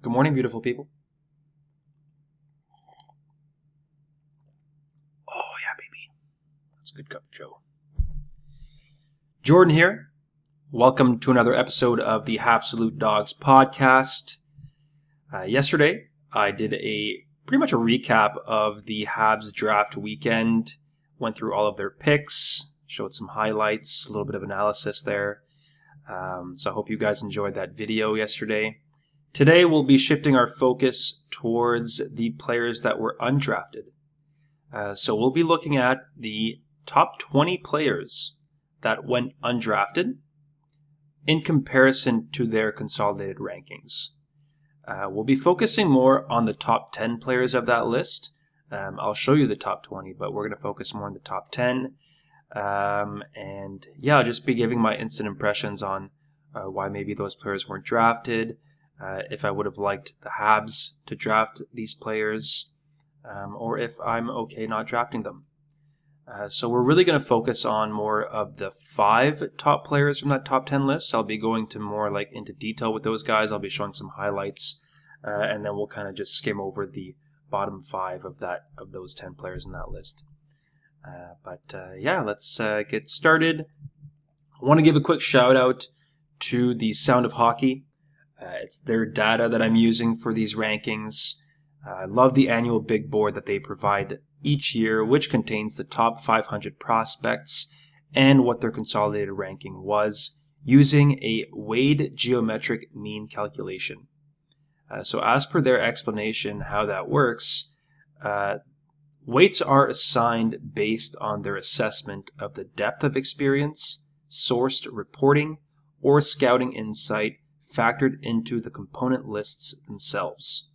Good morning, beautiful people. Oh, yeah, baby. That's a good cup of Joe. Jordan here. Welcome to another episode of the Habsolute Dogs podcast. Yesterday, I did pretty much a recap of the Habs draft weekend. Went through all of their picks, showed some highlights, a little bit of analysis there. So I hope you guys enjoyed that video yesterday. Today, we'll be shifting our focus towards the players that were undrafted. So we'll be looking at the top 20 players that went undrafted in comparison to their consolidated rankings. We'll be focusing more on the top 10 players of that list. I'll show you the top 20, but we're going to focus more on the top 10. And yeah, I'll just be giving my instant impressions on why maybe those players weren't drafted. If I would have liked the Habs to draft these players, or if I'm okay not drafting them. So we're really going to focus on more of the 5 top players from that top 10 list. I'll be going to more into detail with those guys. I'll be showing some highlights, and then we'll kind of just skim over the bottom 5 of those 10 players in that list. Yeah, let's get started. I want to give a quick shout out to the Sound of Hockey. It's their data that I'm using for these rankings. I love the annual big board that they provide each year, which contains the top 500 prospects and what their consolidated ranking was using a weighted geometric mean calculation. So as per their explanation how that works, weights are assigned based on their assessment of the depth of experience, sourced reporting, or scouting insight factored into the component lists themselves.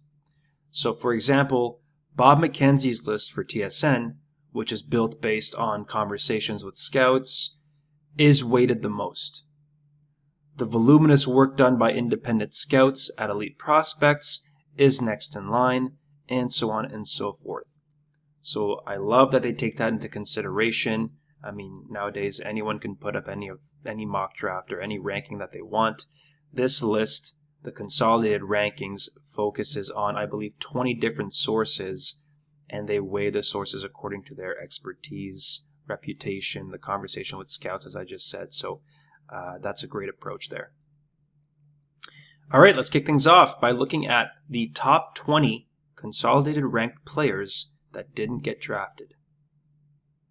So for example, Bob McKenzie's list for TSN, which is built based on conversations with scouts, is weighted the most. The voluminous work done by independent scouts at Elite Prospects is next in line, and so on and so forth. So I love that they take that into consideration. I mean, nowadays anyone can put up any mock draft or any ranking that they want. This list, the consolidated rankings, focuses on, I believe, 20 different sources, and they weigh the sources according to their expertise, reputation, the conversation with scouts, as I just said. So that's a great approach there. All right, let's kick things off by looking at the top 20 consolidated ranked players that didn't get drafted.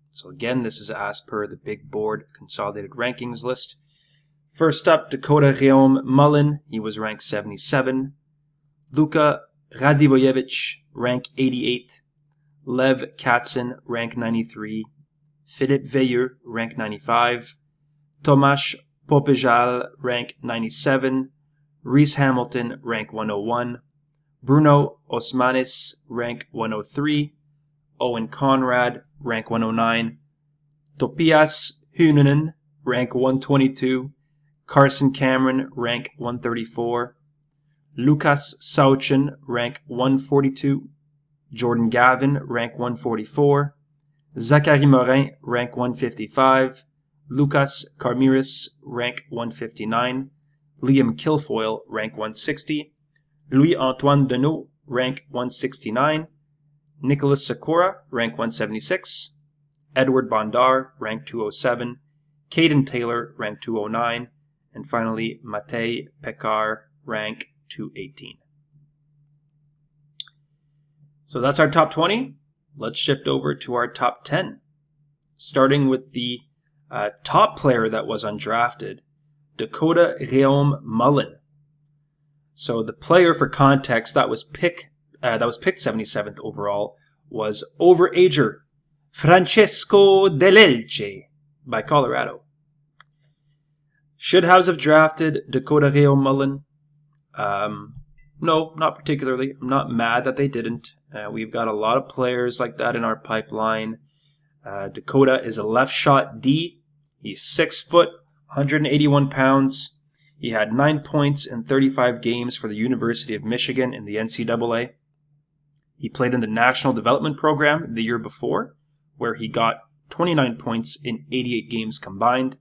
So again, this is as per the big board consolidated rankings list. First up, Dakota Réaume Mullen, he was ranked 77. Luka Radivojevic, rank 88. Lev Katzin, rank 93. Philippe Veilleux, rank 95. Tomasz Popejal, rank 97. Reese Hamilton, rank 101. Bruno Osmanis, rank 103. Owen Conrad, rank 109. Topias Hyönen, rank 122. Carson Cameron, rank 134. Lukas Sauchen, rank 142. Jordan Gavin, rank 144. Zachary Morin, rank 155. Lucas Carmiris, rank 159. Liam Kilfoyle, rank 160. Louis-Antoine Deneau, rank 169. Nicholas Sakura, rank 176. Edward Bondar, rank 207. Caden Taylor, rank 209. And finally, Matej Pekar, rank 218. So that's our top 20. Let's shift over to our top 10. Starting with the top player that was undrafted, Dakota Réaume Mullen. So the player, for context, that was picked 77th overall was overager Francesco Dell'Elche by Colorado. Should Habs have drafted Dakota Réaume Mullen? No, not particularly. I'm not mad that they didn't. We've got a lot of players like that in our pipeline. Dakota is a left shot D. He's 6 foot, 181 pounds. He had 9 points in 35 games for the University of Michigan in the NCAA. He played in the National Development Program the year before, where he got 29 points in 88 games combined.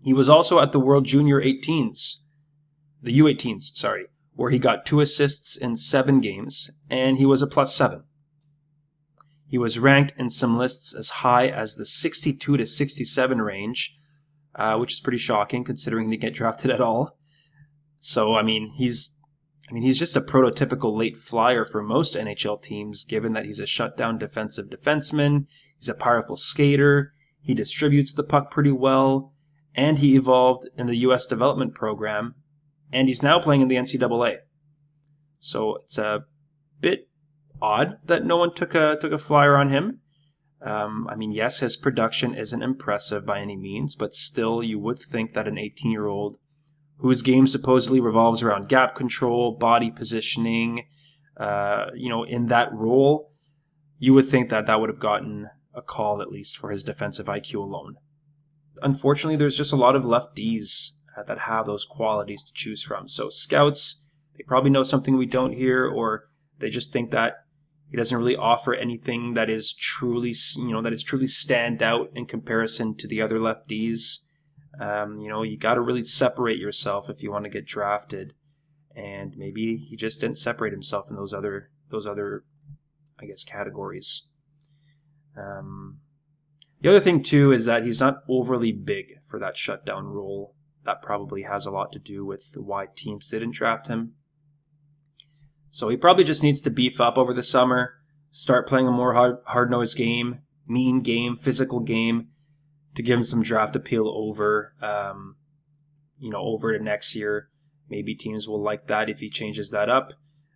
He was also at the World Junior 18s, the U18s, where he got 2 assists in 7 games, and he was a +7. He was ranked in some lists as high as the 62 to 67 range, which is pretty shocking considering he didn't get drafted at all. So, he's just a prototypical late flyer for most NHL teams, given that he's a shutdown defensive defenseman, he's a powerful skater, he distributes the puck pretty well, and he evolved in the U.S. development program, and he's now playing in the NCAA. So it's a bit odd that no one took a flyer on him. Yes, his production isn't impressive by any means, but still you would think that an 18-year-old whose game supposedly revolves around gap control, body positioning, in that role, you would think that would have gotten a call at least for his defensive IQ alone. Unfortunately, there's just a lot of lefties that have those qualities to choose from. So scouts, they probably know something we don't here, or they just think that he doesn't really offer anything that is truly stand out in comparison to the other lefties. You got to really separate yourself if you want to get drafted, and maybe he just didn't separate himself in those other, I guess, categories. The other thing too is that he's not overly big for that shutdown role. That probably has a lot to do with why teams didn't draft him. So he probably just needs to beef up over the summer, start playing a more hard-nosed game, mean game, physical game, to give him some draft appeal over to next year. Maybe teams will like that if he changes that up.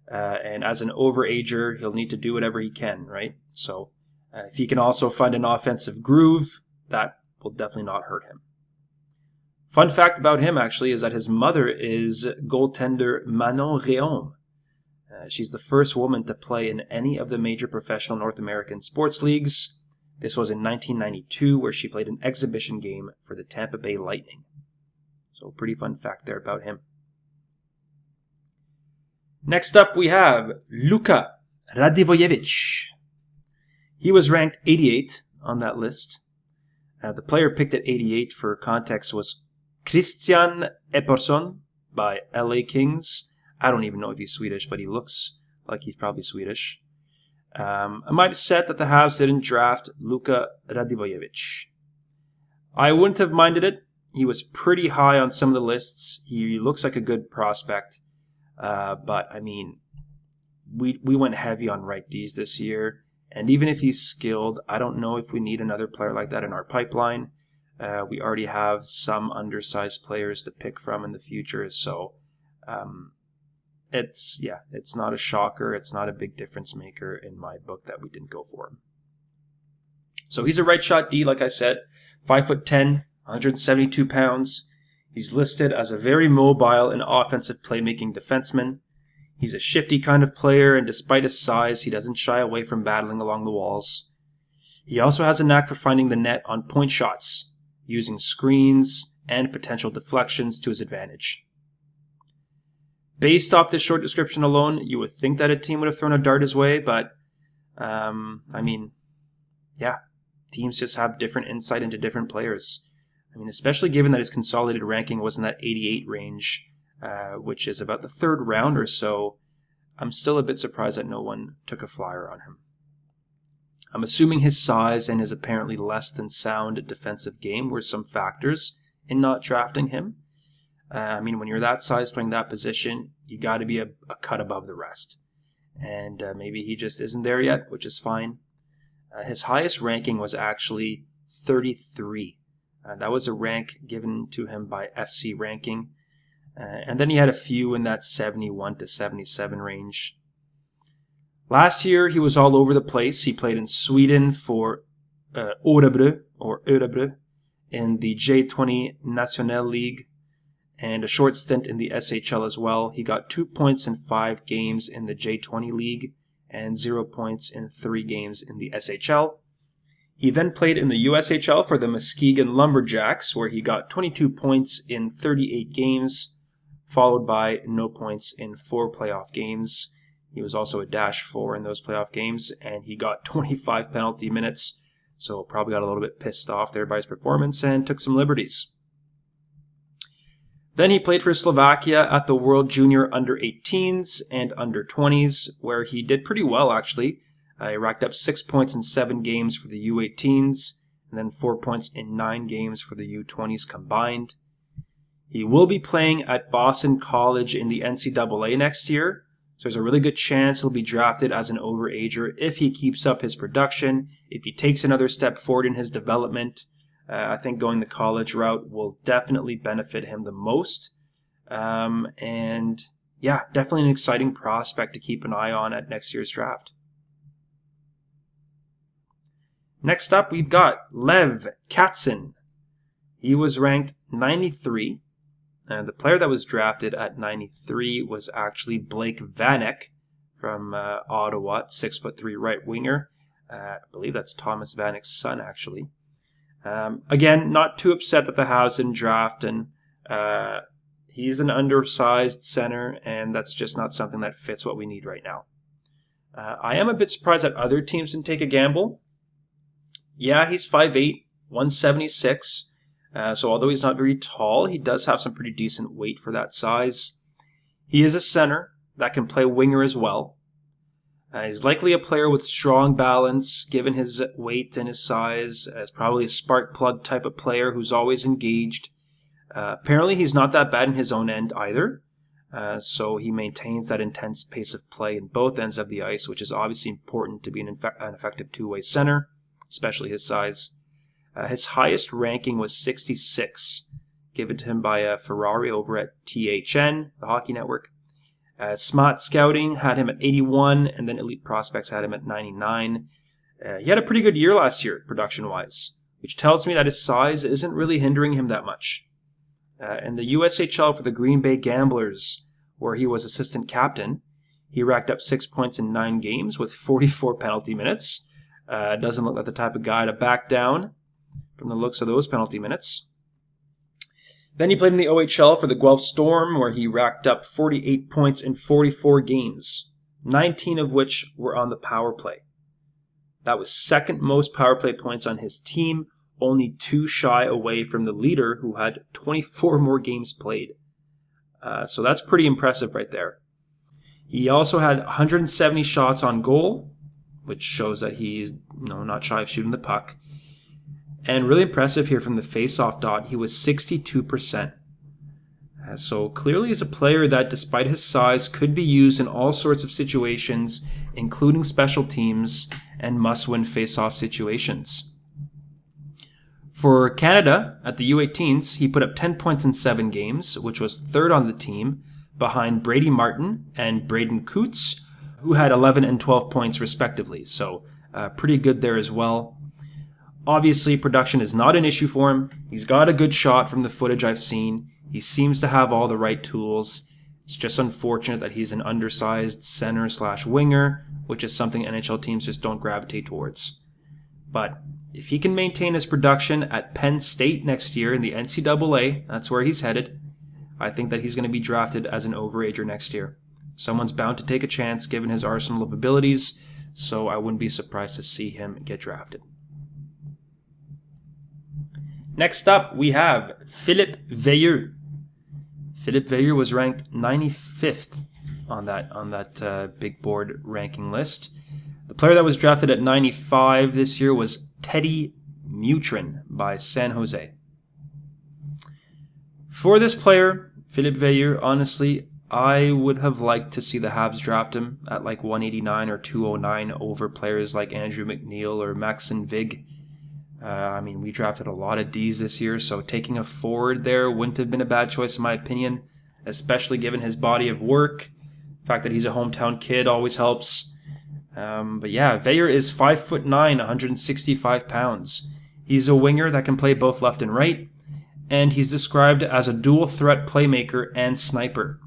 And as an overager, he'll need to do whatever he can, right? So if he can also find an offensive groove, that will definitely not hurt him. Fun fact about him, actually, is that his mother is goaltender Manon Réaume. She's the first woman to play in any of the major professional North American sports leagues. This was in 1992, where she played an exhibition game for the Tampa Bay Lightning. So pretty fun fact there about him. Next up, we have Luka Radivojevic. He was ranked 88 on that list. The player picked at 88 for context was Christian Epperson by LA Kings. I don't even know if he's Swedish, but he looks like he's probably Swedish. I'm upset that the Habs didn't draft Luka Radivojevic. I wouldn't have minded it. He was pretty high on some of the lists. He looks like a good prospect. But we went heavy on right Ds this year. And even if he's skilled, I don't know if we need another player like that in our pipeline. We already have some undersized players to pick from in the future. So it's not a shocker. It's not a big difference maker in my book that we didn't go for him. So he's a right shot D, like I said, 5'10", 172 pounds. He's listed as a very mobile and offensive playmaking defenseman. He's a shifty kind of player, and despite his size, he doesn't shy away from battling along the walls. He also has a knack for finding the net on point shots, using screens and potential deflections to his advantage. Based off this short description alone, you would think that a team would have thrown a dart his way, but, teams just have different insight into different players. Especially given that his consolidated ranking was in that 88 range, which is about the third round or so, I'm still a bit surprised that no one took a flyer on him. I'm assuming his size and his apparently less than sound defensive game were some factors in not drafting him. When you're that size playing that position, you got to be a cut above the rest. And maybe he just isn't there yet, which is fine. His highest ranking was actually 33. That was a rank given to him by FC Ranking. And then he had a few in that 71 to 77 range. Last year, he was all over the place. He played in Sweden for Örebro in the J20 National League and a short stint in the SHL as well. He got 2 points in 5 games in the J20 League and 0 points in 3 games in the SHL. He then played in the USHL for the Muskegon Lumberjacks, where he got 22 points in 38 games, followed by no points in 4 playoff games. He was also a -4 in those playoff games, and he got 25 penalty minutes, so probably got a little bit pissed off there by his performance and took some liberties. Then he played for Slovakia at the World Junior Under-18s and Under-20s, where he did pretty well, actually. He racked up 6 points in 7 games for the U18s, and then 4 points in 9 games for the U20s combined. He will be playing at Boston College in the NCAA next year, so there's a really good chance he'll be drafted as an overager if he keeps up his production, if he takes another step forward in his development. I think going the college route will definitely benefit him the most. And yeah, definitely an exciting prospect to keep an eye on at next year's draft. Next up, we've got Lev Katzin. He was ranked 93. And the player that was drafted at 93 was actually Blake Vanek from Ottawa, 6'3" right winger. I believe that's Thomas Vanek's son, actually. Again, not too upset that the Habs didn't draft, and he's an undersized center, and that's just not something that fits what we need right now. I am a bit surprised that other teams didn't take a gamble. Yeah, he's 5'8", 176. So although he's not very tall, he does have some pretty decent weight for that size. He is a center that can play winger as well. He's likely a player with strong balance, given his weight and his size. He's probably a spark plug type of player who's always engaged. Apparently, he's not that bad in his own end either. So he maintains that intense pace of play in both ends of the ice, which is obviously important to be an effective two-way center, especially his size. His highest ranking was 66, given to him by Ferrari over at THN, the hockey network. Smart Scouting had him at 81, and then Elite Prospects had him at 99. He had a pretty good year last year, production-wise, which tells me that his size isn't really hindering him that much. In the USHL for the Green Bay Gamblers, where he was assistant captain, he racked up 6 points in 9 games with 44 penalty minutes. Doesn't look like the type of guy to back down from the looks of those penalty minutes. Then he played in the OHL for the Guelph Storm, where he racked up 48 points in 44 games, 19 of which were on the power play. That was second most power play points on his team, only 2 shy away from the leader, who had 24 more games played. So that's pretty impressive right there. He also had 170 shots on goal, which shows that he's not shy of shooting the puck. And really impressive here from the face-off dot, he was 62%. So clearly he's a player that, despite his size, could be used in all sorts of situations, including special teams and must-win face-off situations. For Canada, at the U18s, he put up 10 points in 7 games, which was third on the team, behind Brady Martin and Braden Coots, who had 11 and 12 points respectively. So pretty good there as well. Obviously, production is not an issue for him. He's got a good shot from the footage I've seen. He seems to have all the right tools. It's just unfortunate that he's an undersized center/winger, which is something NHL teams just don't gravitate towards. But if he can maintain his production at Penn State next year in the NCAA, that's where he's headed, I think that he's going to be drafted as an overager next year. Someone's bound to take a chance given his arsenal of abilities, so I wouldn't be surprised to see him get drafted. Next up, we have Philippe Veilleux. Philippe Veilleux was ranked 95th on that big board ranking list. The player that was drafted at 95 this year was Teddy Mutrin by San Jose. For this player, Philippe Veilleux, honestly, I would have liked to see the Habs draft him at like 189 or 209 over players like Andrew McNeil or Maxim Vig. We drafted a lot of Ds this year, so taking a forward there wouldn't have been a bad choice in my opinion, especially given his body of work. The fact that he's a hometown kid always helps. But yeah, Veilleux is 5'9", 165 pounds. He's a winger that can play both left and right, and he's described as a dual threat playmaker and sniper.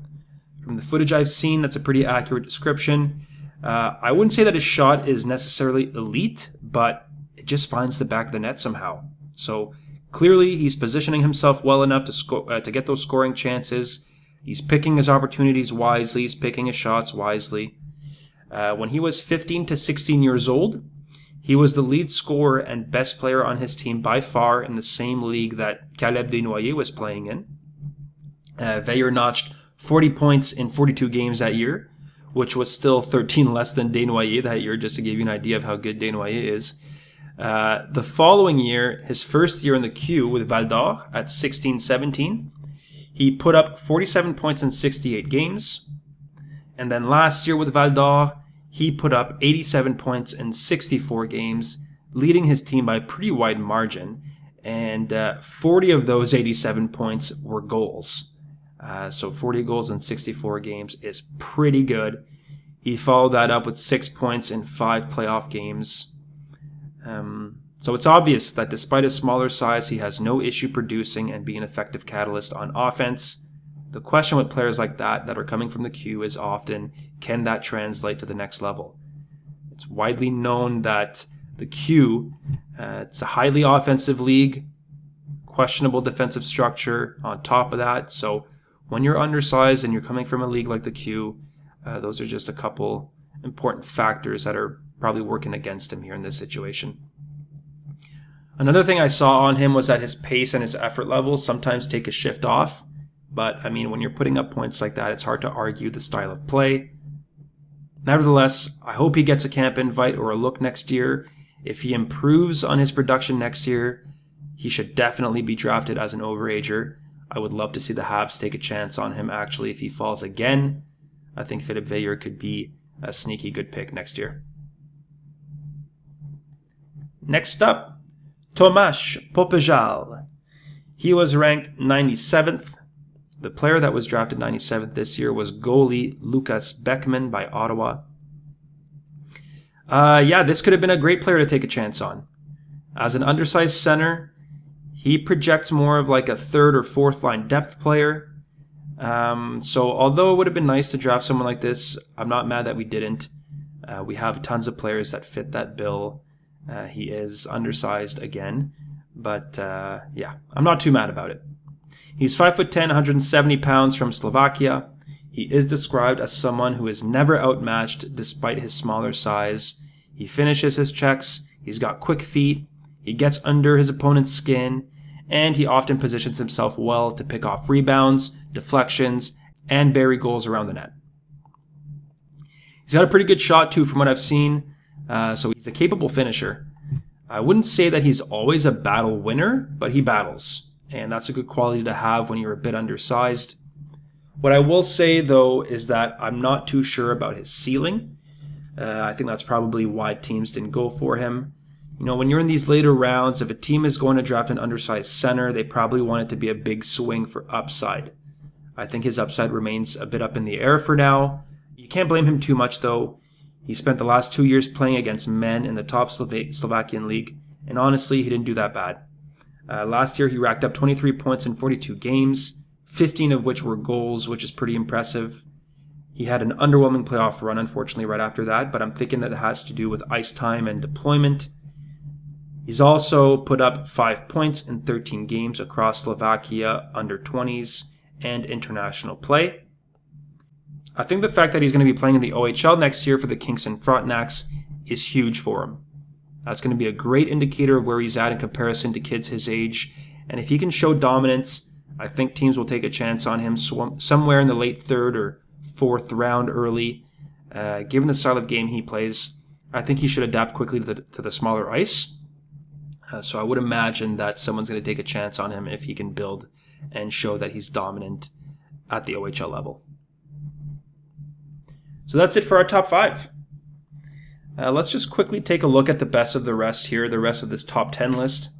From the footage I've seen, that's a pretty accurate description. I wouldn't say that his shot is necessarily elite, but it just finds the back of the net somehow. So clearly he's positioning himself well enough to get those scoring chances. He's picking his opportunities wisely. He's picking his shots wisely. When he was 15 to 16 years old, he was the lead scorer and best player on his team by far in the same league that Caleb Desnoyers was playing in. Veyer notched 40 points in 42 games that year, which was still 13 less than Desnoyers that year, just to give you an idea of how good Desnoyers is. The following year, his first year in the queue with Val d'Or at 16-17, he put up 47 points in 68 games. And then last year with Val d'Or, he put up 87 points in 64 games, leading his team by a pretty wide margin. And 40 of those 87 points were goals. So 40 goals in 64 games is pretty good. He followed that up with 6 points in 5 playoff games. So it's obvious that despite his smaller size, he has no issue producing and being an effective catalyst on offense. The question with players like that are coming from the queue is often, can that translate to the next level? It's widely known that the queue, it's a highly offensive league, questionable defensive structure on top of that. So when you're undersized and you're coming from a league like the queue, those are just a couple important factors that are probably working against him here in this situation. Another thing I saw on him was that his pace and his effort levels sometimes take a shift off. But, I mean, when you're putting up points like that, it's hard to argue the style of play. Nevertheless, I hope he gets a camp invite or a look next year. If he improves on his production next year, he should definitely be drafted as an overager. I would love to see the Habs take a chance on him, actually, if he falls again. I think Philippe Veilleux could be a sneaky good pick next year. Next up, Tomasz Popejal. He was ranked 97th. The player that was drafted 97th this year was goalie Lukas Beckman by Ottawa. This could have been a great player to take a chance on. As an undersized center, he projects more of like a third or fourth line depth player. So although it would have been nice to draft someone like this, I'm not mad that we didn't. We have tons of players that fit that bill. He is undersized again, but I'm not too mad about it. He's 5'10", 170 pounds from Slovakia. He is described as someone who is never outmatched despite his smaller size. He finishes his checks, he's got quick feet, he gets under his opponent's skin, and he often positions himself well to pick off rebounds, deflections, and bury goals around the net. He's got a pretty good shot too from what I've seen, so he's a capable finisher. I wouldn't say that he's always a battle winner, but he battles. And that's a good quality to have when you're a bit undersized. What I will say, though, is that I'm not too sure about his ceiling. I think that's probably why teams didn't go for him. You know, when you're in these later rounds, if a team is going to draft an undersized center, they probably want it to be a big swing for upside. I think his upside remains a bit up in the air for now. You can't blame him too much, though. He spent the last 2 years playing against men in the top Slovakian league, and honestly, he didn't do that bad. Last year, he racked up 23 points in 42 games, 15 of which were goals, which is pretty impressive. He had an underwhelming playoff run, unfortunately, right after that, but I'm thinking that it has to do with ice time and deployment. He's also put up 5 points in 13 games across Slovakia, under 20s, and international play. I think the fact that he's going to be playing in the OHL next year for the Kingston Frontenacs is huge for him. That's going to be a great indicator of where he's at in comparison to kids his age. And if he can show dominance, I think teams will take a chance on him somewhere in the late third or fourth round early. Given the style of game he plays, I think he should adapt quickly to the smaller ice. So I would imagine that someone's going to take a chance on him if he can build and show that he's dominant at the OHL level. So that's it for our top 5. Let's just quickly take a look at the best of the rest here, the rest of this top 10 list.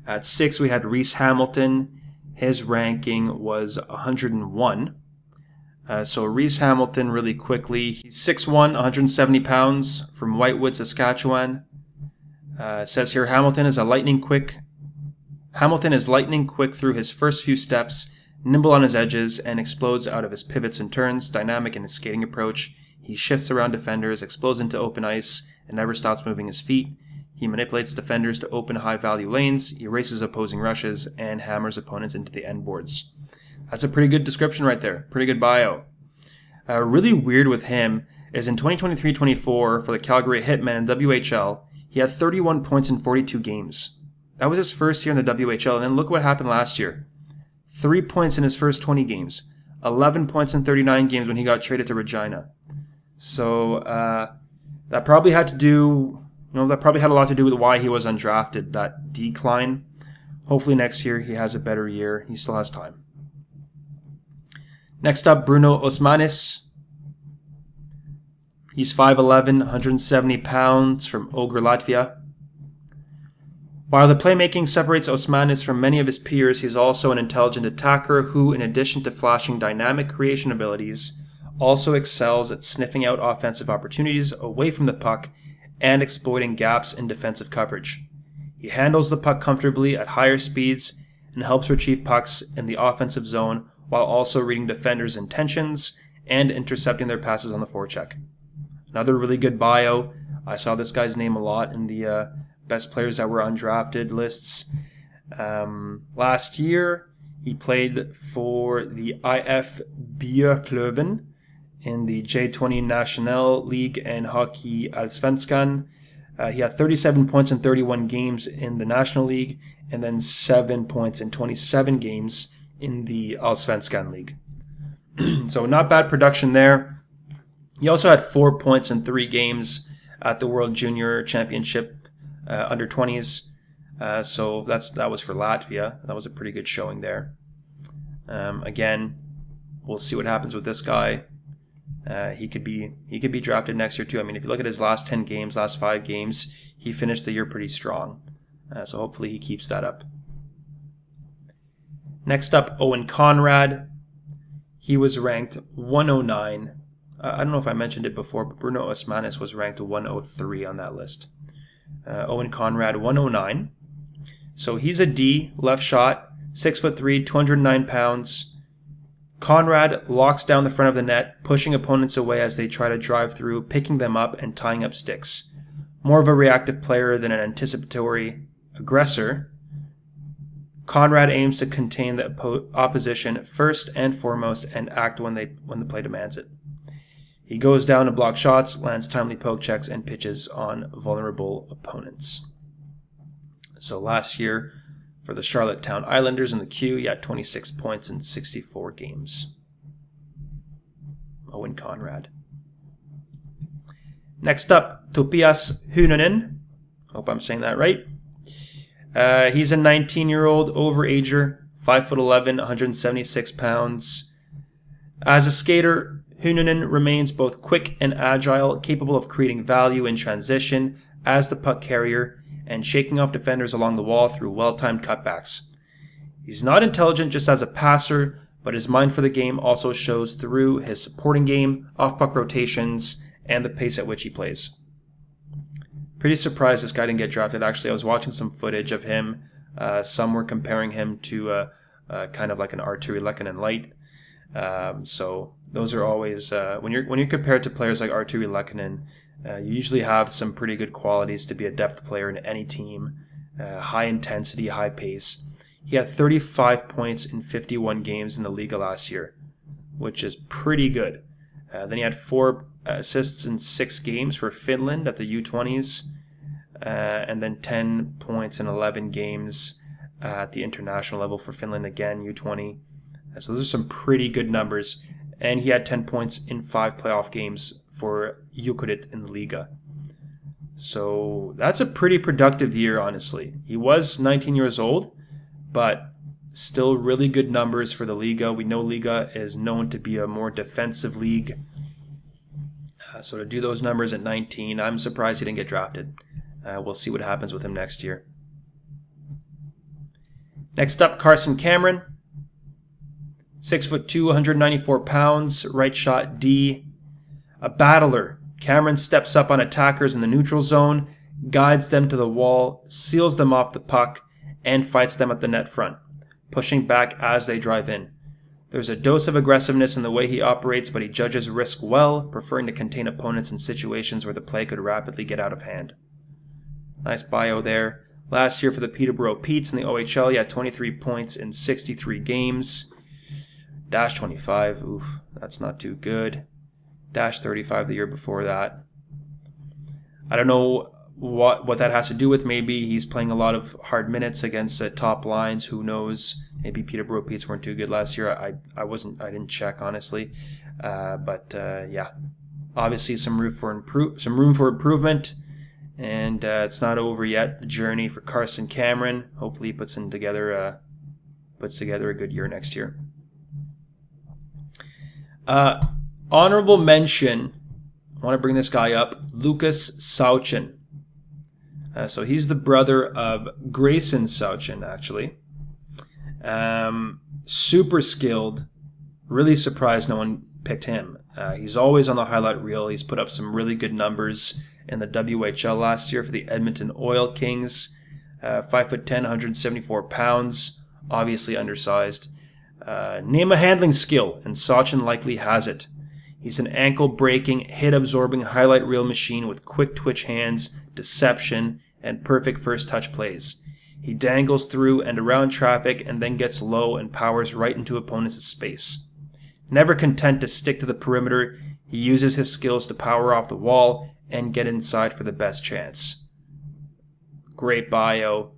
At 6, we had Reese Hamilton. His ranking was 101. So Reese Hamilton, really quickly, he's 6'1", 170 pounds, from Whitewood, Saskatchewan. It says here, Hamilton is lightning quick through his first few steps, nimble on his edges, and explodes out of his pivots and turns, dynamic in his skating approach. He shifts around defenders, explodes into open ice, and never stops moving his feet. He manipulates defenders to open high-value lanes, erases opposing rushes, and hammers opponents into the end boards. That's a pretty good description right there. Pretty good bio. Really weird with him is in 2023-24 for the Calgary Hitmen in WHL, he had 31 points in 42 games. That was his first year in the WHL, and then look what happened last year. 3 points in his first 20 games. 11 points in 39 games when he got traded to Regina. So that probably had to do, that probably had a lot to do with why he was undrafted, that decline. Hopefully next year he has a better year. He still has time. Next up, Bruno Osmanis. He's 5'11", 170 pounds from Ogre, Latvia. While the playmaking separates Osmanis from many of his peers, he's also an intelligent attacker who, in addition to flashing dynamic creation abilities, also excels at sniffing out offensive opportunities away from the puck and exploiting gaps in defensive coverage. He handles the puck comfortably at higher speeds and helps retrieve pucks in the offensive zone while also reading defenders' intentions and intercepting their passes on the forecheck. Another really good bio. I saw this guy's name a lot in the best players that were undrafted lists. Last year, he played for the IF Björklöven in the J20 National League and Hockey Allsvenskan. He had 37 points in 31 games in the National League and then 7 points in 27 games in the Allsvenskan League. So not bad production there. He also had 4 points in 3 games at the World Junior Championship under 20s. So that was for Latvia. That was a pretty good showing there. Again, we'll see what happens with this guy. He could be drafted next year too. I mean, if you look at his last 10 games, last 5 games, he finished the year pretty strong. So hopefully he keeps that up. Next up, Owen Conrad. He was ranked 109. I don't know if I mentioned it before, but Bruno Osmanis was ranked 103 on that list. Owen Conrad, 109. So he's a D, left shot, 6'3", 209 pounds. Conrad locks down the front of the net, pushing opponents away as they try to drive through, picking them up and tying up sticks. More of a reactive player than an anticipatory aggressor, Conrad aims to contain the opposition first and foremost and act when the play demands it. He goes down to block shots, lands timely poke checks, and pitches on vulnerable opponents. So last year, for the Charlottetown Islanders in the Q, he had 26 points in 64 games. Owen Conrad. Next up, Topias Hyönen. Hope I'm saying that right. He's a 19-year-old overager, 5'11", 176 pounds. As a skater, Hyönen remains both quick and agile, capable of creating value in transition as the puck carrier and shaking off defenders along the wall through well-timed cutbacks. He's not intelligent just as a passer, but his mind for the game also shows through his supporting game, off-puck rotations, and the pace at which he plays. Pretty surprised this guy didn't get drafted. Actually, I was watching some footage of him. Some were comparing him to kind of like an Artturi Lehkonen light. So those are always when you're compared to players like Artturi Lehkonen, you usually have some pretty good qualities to be a depth player in any team. High intensity, high pace. He had 35 points in 51 games in the Liga last year, which is pretty good. Then he had 4 assists in 6 games for Finland at the U20s, and then 10 points in 11 games at the international level for Finland again, U20. So those are some pretty good numbers. And he had 10 points in 5 playoff games for Jukurit in the Liga. So that's a pretty productive year, honestly. He was 19 years old, but still really good numbers for the Liga. We know Liga is known to be a more defensive league. So to do those numbers at 19, I'm surprised he didn't get drafted. We'll see what happens with him next year. Next up, Carson Cameron. 6'2", 194 pounds, right shot D. A battler, Cameron steps up on attackers in the neutral zone, guides them to the wall, seals them off the puck, and fights them at the net front, pushing back as they drive in. There's a dose of aggressiveness in the way he operates, but he judges risk well, preferring to contain opponents in situations where the play could rapidly get out of hand. Nice bio there. Last year for the Peterborough Petes in the OHL, he had 23 points in 63 games. Dash 25, oof, that's not too good. Dash 35 the year before that. I don't know what that has to do with. Maybe he's playing a lot of hard minutes against top lines. Who knows? Maybe Peterborough Petes weren't too good last year. I didn't check honestly, but yeah, obviously some room for improvement, and it's not over yet. The journey for Carson Cameron. Hopefully, he puts together a good year next year. Honorable mention. I want to bring this guy up, Lucas Sauchin. So he's the brother of Grayson Sauchin, actually. Super skilled. Really surprised no one picked him. He's always on the highlight reel. He's put up some really good numbers in the WHL last year for the Edmonton Oil Kings. 5'10", 174 pounds. Obviously undersized. Name a handling skill, and Sauchin likely has it. He's an ankle-breaking, hit-absorbing highlight reel machine with quick twitch hands, deception, and perfect first-touch plays. He dangles through and around traffic and then gets low and powers right into opponents' space. Never content to stick to the perimeter, he uses his skills to power off the wall and get inside for the best chance. Great bio.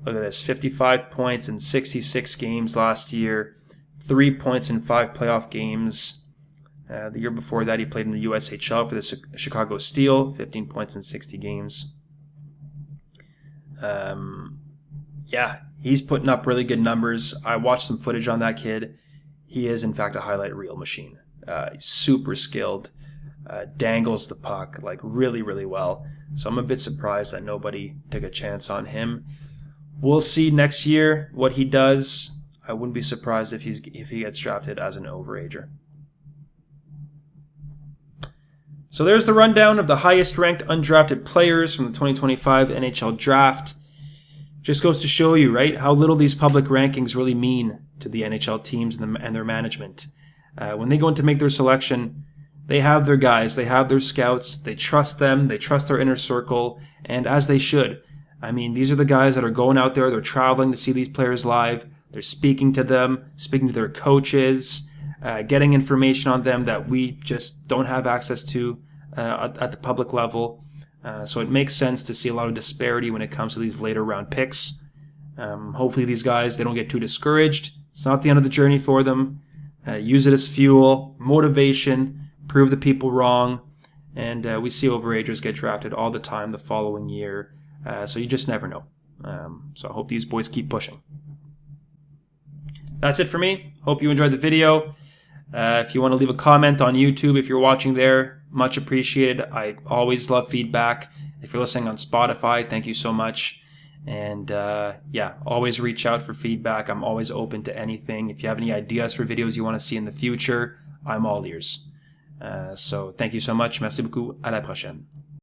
Look at this, 55 points in 66 games last year, 3 points in 5 playoff games. The year before that, he played in the USHL for the Chicago Steel, 15 points in 60 games. Yeah, he's putting up really good numbers. I watched some footage on that kid. He is, in fact, a highlight reel machine. He's super skilled, dangles the puck like really, really well. So I'm a bit surprised that nobody took a chance on him. We'll see next year what he does. I wouldn't be surprised if he gets drafted as an overager. So there's the rundown of the highest ranked undrafted players from the 2025 NHL draft. Just goes to show you, right, how little these public rankings really mean to the NHL teams and their management. When they go in to make their selection, they have their guys, they have their scouts, they trust them, they trust their inner circle, and as they should. I mean, these are the guys that are going out there, they're traveling to see these players live, they're speaking to them, speaking to their coaches, getting information on them that we just don't have access to at the public level. So it makes sense to see a lot of disparity when it comes to these later round picks. Hopefully these guys, they don't get too discouraged. It's not the end of the journey for them. Use it as fuel, motivation, prove the people wrong. And we see overagers get drafted all the time the following year. So you just never know. So I hope these boys keep pushing. That's it for me. Hope you enjoyed the video. If you want to leave a comment on YouTube, if you're watching there, much appreciated. I always love feedback. If you're listening on Spotify, thank you so much. And yeah, always reach out for feedback. I'm always open to anything. If you have any ideas for videos you want to see in the future, I'm all ears. So thank you so much. Merci beaucoup. À la prochaine.